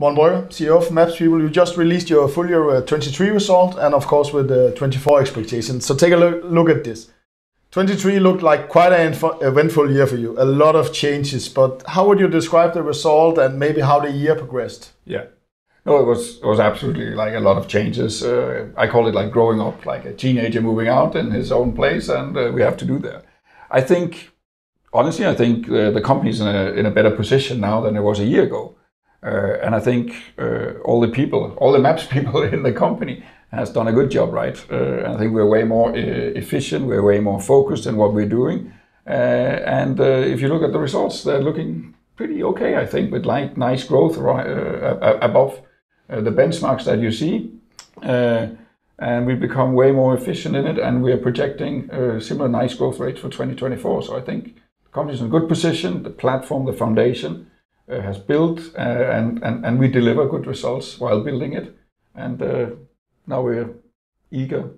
Morten Brøgger, CEO of MapsPeople. You just released your full year 23 result and of course with the 24 expectations. So take a look at this. 23 looked like quite an eventful year for you. A lot of changes, but how would you describe the result and maybe how the year progressed? Yeah. No, it was absolutely like a lot of changes. I call it like growing up, like a teenager moving out in his own place, and we have to do that. I think, honestly, the company's in a better position now than it was a year ago. And I think all the Maps people in the company has done a good job, right? And I think we're way more efficient, we're way more focused in what we're doing. And if you look at the results, they're looking pretty okay, I think, with like nice growth above the benchmarks that you see. And we've become way more efficient in it, and we are projecting similar nice growth rates for 2024. So I think the company's in a good position, the platform, the foundation has built, and we deliver good results while building it. And now we're eager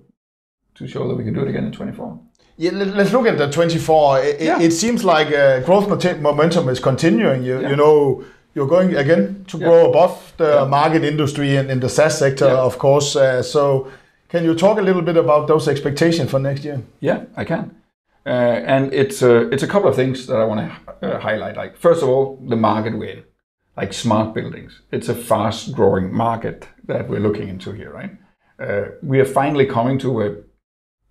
to show that we can do it again in 24. Yeah, let's look at the 24. It seems like growth momentum is continuing. You know, you're going again to grow above the market industry in the SaaS sector, of course. So can you talk a little bit about those expectations for next year? Yeah, I can. And it's a couple of things that I want to highlight. Like, first of all, the market we're in, like smart buildings. It's a fast growing market that we're looking into here, right? We are finally coming to where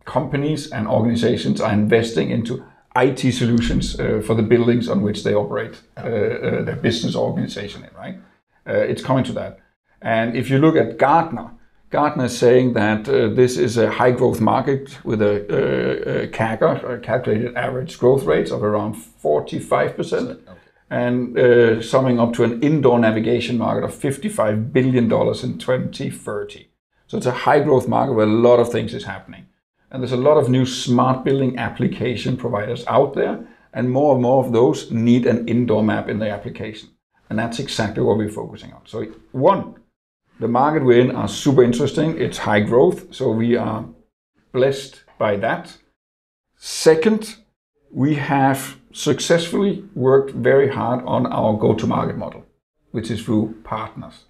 companies and organizations are investing into IT solutions for the buildings on which they operate their business organization in, right? It's coming to that. And if you look at Gartner is saying that this is a high growth market with a CAGR, calculated average growth rates of around 45%, and summing up to an indoor navigation market of $55 billion in 2030. So it's a high growth market where a lot of things is happening. And there's a lot of new smart building application providers out there, and more of those need an indoor map in their application. And that's exactly what we're focusing on. So one, the market we're in are super interesting. It's high growth, so we are blessed by that. Second, we have successfully worked very hard on our go-to-market model, which is through partners.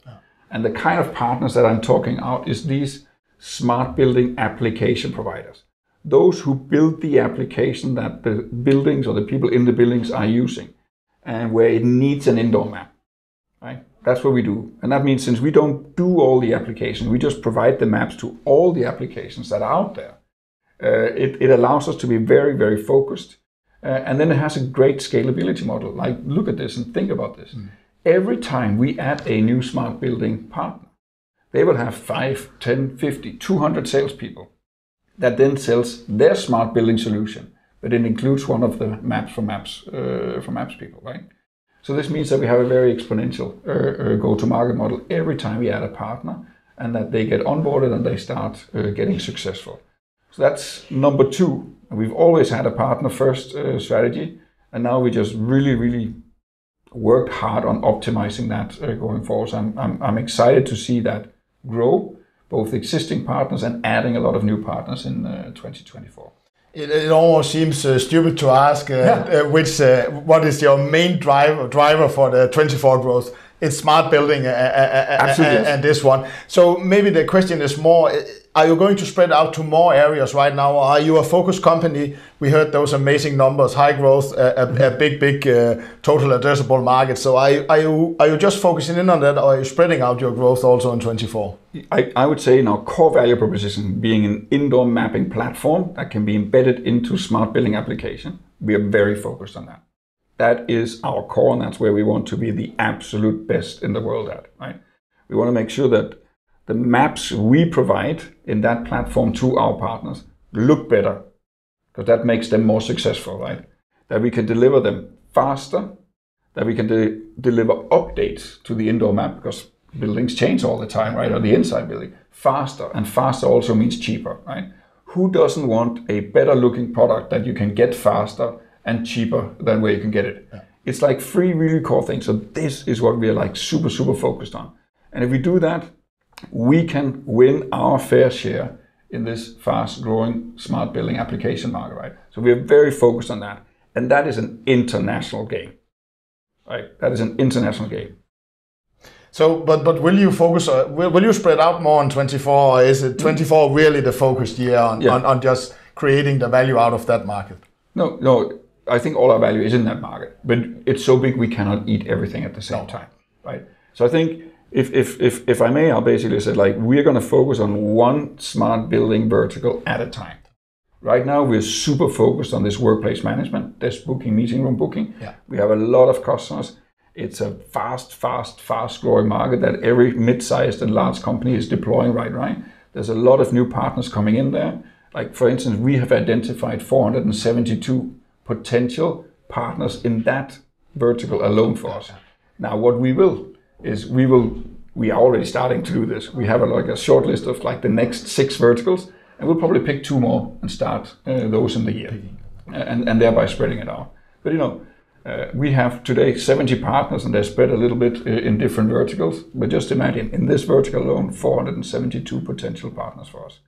And the kind of partners that I'm talking about is these smart building application providers. Those who build the application that the buildings or the people in the buildings are using, and where it needs an indoor map, right? That's what we do. And that means since we don't do all the applications, we just provide the maps to all the applications that are out there. It allows us to be very, very focused. And then it has a great scalability model. Like, look at this and think about this. Every time we add a new smart building partner, they will have 5, 10, 50, 200 salespeople that then sells their smart building solution, but it includes one of the maps for MapsPeople, right? So this means that we have a very exponential go-to-market model every time we add a partner, and that they get onboarded and they start getting successful. So that's number two. We've always had a partner-first strategy, and now we just really worked hard on optimizing that going forward. So I'm excited to see that grow, both existing partners and adding a lot of new partners in 2024. It almost seems stupid to ask what is your main driver for the 24 growth. It's smart building and this one. So maybe the question is more, are you going to spread out to more areas right now? Are you a focused company? We heard those amazing numbers, high growth, a big total addressable market. So are you just focusing in on that, or are you spreading out your growth also in 24? I would say in our core value proposition, being an indoor mapping platform that can be embedded into smart building application, we are very focused on that. That is our core, and that's where we want to be the absolute best in the world at, right? We want to make sure that the maps we provide in that platform to our partners look better, because that makes them more successful, right? That we can deliver them faster, that we can deliver updates to the indoor map, because buildings change all the time, right? Or the inside building. Faster, and faster also means cheaper, right? Who doesn't want a better looking product that you can get faster and cheaper than where you can get it? It's like three really core things. So this is what we are like super focused on. And if we do that, we can win our fair share in this fast growing smart building application market, right? So we are very focused on that. And that is an international game, right? That is an international game. So, but will you focus? Will you spread out more on 24, or is it 24 really the focused year on just creating the value out of that market? No. I think all our value is in that market, but it's so big we cannot eat everything at the same time, right? So I think if I may, I'll basically say like we're going to focus on one smart building vertical at a time. Right now we're super focused on this workplace management, desk booking, meeting room booking. Yeah. We have a lot of customers. It's a fast growing market that every mid-sized and large company is deploying right. There's a lot of new partners coming in there. Like for instance, we have identified 472 potential partners in that vertical alone for us. Now what we are already starting to do this. We have a short list of like the next 6 verticals, and we'll probably pick 2 more and start those in the year, and thereby spreading it out. But we have today 70 partners, and they're spread a little bit in different verticals. But just imagine, in this vertical alone, 472 potential partners for us.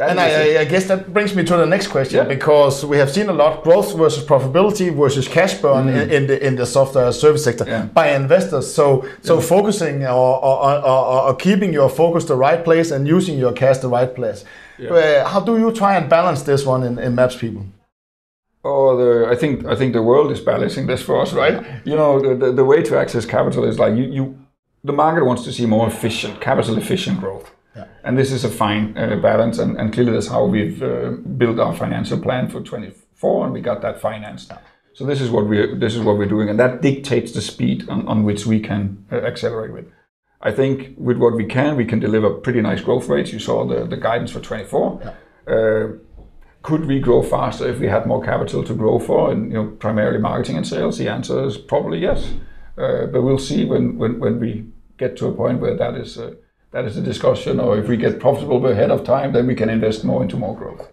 And I guess that brings me to the next question, because we have seen a lot of growth versus profitability versus cash burn in the software service sector by investors. So focusing or keeping your focus the right place and using your cash the right place. Yeah. How do you try and balance this one in MapsPeople? I think the world is balancing this for us, right? The way to access capital is like the market wants to see more efficient, capital efficient growth. And this is a fine balance, and clearly that's how we've built our financial plan for 24, and we got that financed. So this is what we're doing, and that dictates the speed on which we can accelerate with. I think with what we can deliver pretty nice growth rates. You saw the guidance for 24. Could we grow faster if we had more capital to grow for, and primarily marketing and sales? The answer is probably yes, but we'll see when we get to a point where that is a discussion, or if we get profitable ahead of time, then we can invest more into more growth.